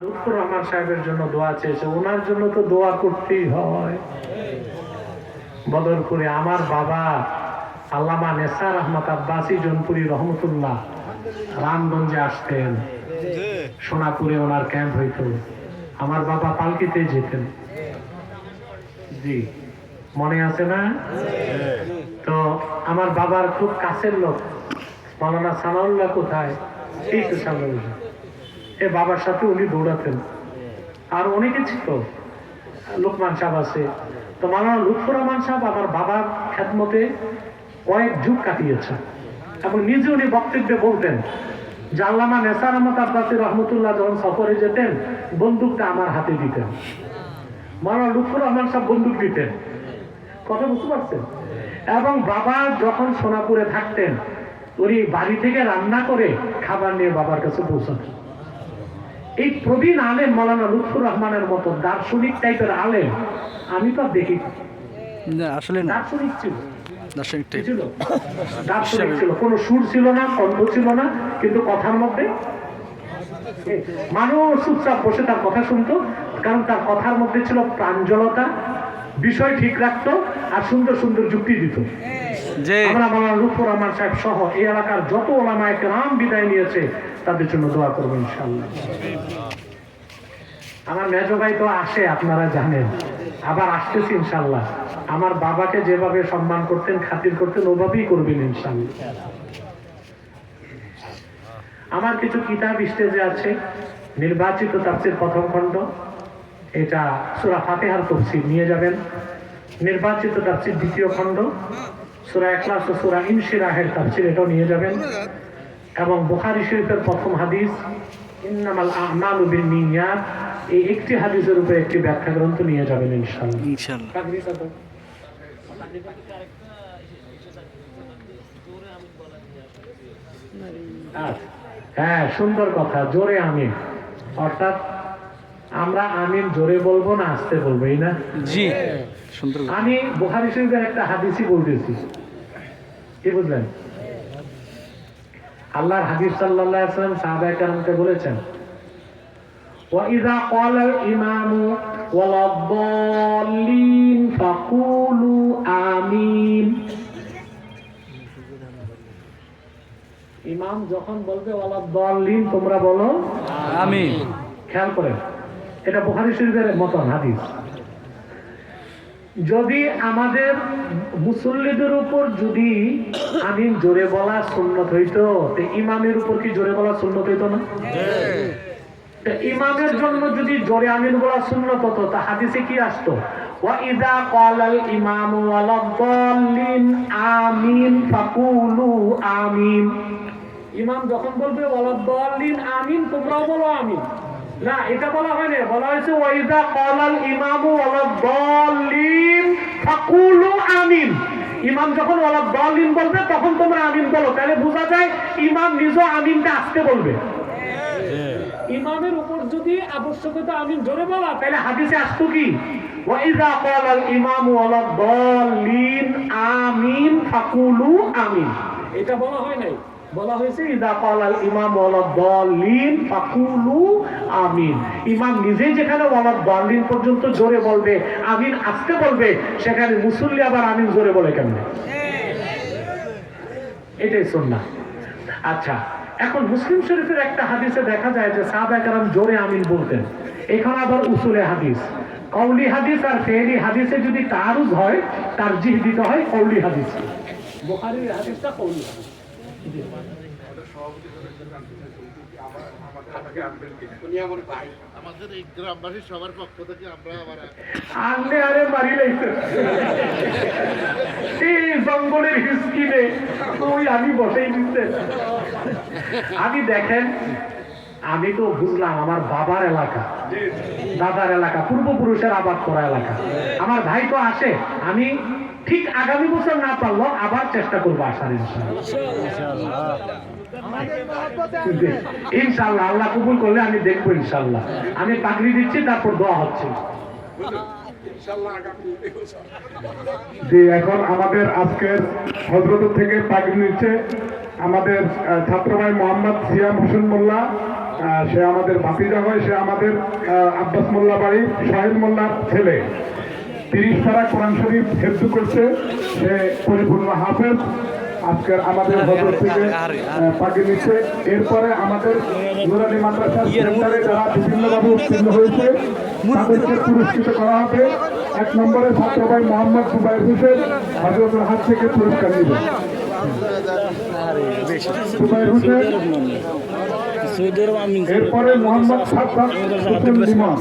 লুৎফর রহমান সাহেবের জন্য দোয়া চেয়েছে, ওনার জন্য তো দোয়া করতেই হয়। বদরপুরে আমার বাবা আল্লামা নেসার আহমদ আব্বাসী জনপুরি রহমতুল্লাহ রামগঞ্জে আসতেন, সোনাপুরে ওনার ক্যাম্প হইতো, আমার বাবা পালকিতে যেতেন। জি মনে আছে না? তো আমার বাবার খুব কাছের লোক মাওলানা সানাউল্লাহ কোথায়, এই তো সানাউল্লাহ, এ বাবার সাথে উনি দৌড়াতেন। আর অনেকে ছিল, লোকমান সাহেব আছে। তো মাওলানা লুৎফর রহমান সাহেব আমার বাবার খেদমতে কয়েক যুগ কাটিয়েছে এবং নিজে উনি বক্তব্যে বলতেন যে আল্লামা নেসার আহমদ আব্বাসী রহমতুল্লাহ যখন সফরে যেতেন বন্দুকটা আমার হাতে দিতেন। মাওলানা লুৎফর রহমান সাহেব বন্দুক দিতেন, কথা বুঝতে পারছেন? এবং বাবা যখন সোনাপুরে থাকতেন উনি বাড়ি থেকে রান্না করে খাবার নিয়ে বাবার কাছে পৌঁছাতেন। এই প্রবীণ আলেম মাওলানা লুৎফর রহমানের মতো দার্শনিক টাইপের আলেম আমি তো দেখি আসলে দার্শনিক ছিল, ছিল দার্শনিক ছিল, কোনো সুর ছিল না, কণ্ঠ ছিল না, কিন্তু কথার মধ্যে মানুষ চুপচাপ বসে তার কথা শুনতো, কারণ তার কথার মধ্যে ছিল প্রাঞ্জলতা, বিষয় ঠিক রাখতো আর সুন্দর সুন্দর যুক্তি দিত। আমরা মাওলানা লুৎফর রহমান সাহেব সহ এই এলাকার যত ওলামায়ে কেরাম বিদায় নিয়েছে তাদের জন্য দোয়া করবো ইনশাআল্লাহ। আমার মেজো ভাই তো আসে, আপনারা জানেন, আবার আসতেছি ইনশাআল্লাহ। আমার বাবাকে যেভাবে সম্মান করতেন, খাতির করতেন, ওভাবেই করবেন ইনশাআল্লাহ। আমার কিছু কিতাব স্টেজে আছে, নির্বাচিত তাফসীর প্রথম খণ্ড, এটা সূরা ফাতিহার তাফসীর নিয়ে যাবেন। নির্বাচিত তাফসীর দ্বিতীয় খণ্ড, সূরা ইখলাস ও সূরা ইনশিরাহের তাফসীর, এটাও নিয়ে যাবেন। এবং বুখারী শরীফের প্রথম হাদিস ইন্নামাল আমালু বিন্নিয়াত, এই একটি হাদিসের উপরে একটি ব্যাখ্যা গ্রন্থ নিয়ে যাবেন ইনশাআল্লাহ। হ্যাঁ, সুন্দর কথা, জোরে আমিন। অর্থাৎ আমরা আমিন জোরে বলবো না আস্তে বলবো, এই না? জি সুন্দর। আমি বুখারী শরীফের একটা হাদিসই বলতেছি, কি বুঝলেন? আল্লাহর হাবিব সাল্লাল্লাহু আলাইহি ওয়াসাল্লাম সাহাবায়ে কেরামকে বলেছেন, ওয়াইযা ক্বালাল ইমামু ওয়ালাদ-দাল্লিন ফাকুলু আমিন। ইমাম যখন বলবে ওয়ালাদ-দাল্লিন, তোমরা বলো আমিন। খেয়াল করেন, এটা বুখারী শরীফের মতন হাদিস। যদি আমাদের মুসল্লিদের উপর যদি আমিন জোরে বলা সুন্নত হইতো, তো ইমামের উপর কি জোরে বলা সুন্নত হইতো না? ইমামের জন্য যদি জোরে আমিন বলা সুন্নত হতো, তা হাদিসে কি আসতো? ওয়াইযা ক্বালাল ইমামু ওয়ালাদ-দাল্লিন আমিন ফাকুলু আমিন। ইমাম যখন বলবে ওয়ালাদ-দাল্লিন আমিন, তোমরাও বলো আমিন। না, এটা বলা হয় না, বলা হয়েছে ওয়াইযা ক্বালাল ইমামু ওয়ালাদ-দাল্লিন ফাকুলু আমিন। ইমাম যখন ওয়ালাদ-দাল্লিন বলবে তখন তোমরা আমিন বলো। তাহলে বোঝা যায় ইমাম নিজে আমিনটা আস্তে বলবে। ইমামের উপর যদি আবশ্যকতা আমিন জোরে বলা, তাহলে হাদিসে আসতো কি? ওয়াইযা ক্বালাল ইমামু ওয়ালাদ-দাল্লিন আমিন ফাকুলু আমিন। এটা বলা হয় নাই, বলা হয়েছে ইযা ক্বালাল ইমামু ওয়ালাদ-দাল্লিন ফাকুলু আমিন। ইমাম নিজেই যেখানে ওয়ালাদ-দাল্লিন পর্যন্ত জোরে বলবে, আমিন আস্তে বলবে, সেখানে মুসল্লি আবার আমিন জোরে বলে কেন? এটাই সুন্নাহ। আচ্ছা, এখন মুসলিম শরীফের একটা হাদিসে দেখা যায় যে সাহাবায়ে কেরাম জোরে আমিন বলতেন। এখানে আবার উসুলে হাদিস, কওলি হাদিস আর ফি'লি হাদিসে যদি তারুজ হয়, তারজিহ দিতে হয় কওলি হাদিস। বুখারীর হাদিসটা কওলি হাদিস। আমাদের এই গ্রামবাসী সবার পক্ষ থেকে আমরা আবার আনলে আরে মারি লাইছে এই জঙ্গলের হিসকিনে ওই আমি বসেই দিচ্ছে। আমি দেখেন, আমি তো বুঝলাম আমার বাবার এলাকা, দাদার এলাকা, পূর্বপুরুষের আবাদ করা এলাকা। আমার ভাই তো আসে, আমি ঠিক আগামী বছর না পারলো আবার চেষ্টা করবো আসার ইনশাআল্লাহ। আল্লাহ কবুল করলে আমি দেখবো ইনশাআল্লাহ। আমি পাগড়ি দিচ্ছি, তারপর দোয়া হচ্ছে। যে এখন আমাদের আজকের হযরত থেকে পাগড়ি নিচ্ছে আমাদের ছাত্র ভাই মোহাম্মদ সিয়াম হোসেন মোল্লা। সে আমাদের ভাতিজা হয়, সে আমাদের আব্বাস মোল্লা বাড়ি সোহেল মোল্লার ছেলে। 30 পারা কোরআন শরীফ হেফজ করছে, সে পরিপূর্ণ হাফেজ। আজকের আমাদের হজরত থেকে পাঠিয়ে নিচ্ছে। এরপরে আমাদের নুরানি মাদ্রাসা সেন্টারে যারা বিভিন্নভাবে উত্তীর্ণ হয়েছে তাদেরকে পুরস্কৃত করা হবে। 1 নম্বরে ছাত্র ভাই মোহাম্মদ জুবাইর হোসেন হজরতের হাত থেকে পুরস্কার নেবে। জুবাইর হোসেন, এরপরে মোহাম্মদ সাদ্দাত হোসেন লিমন।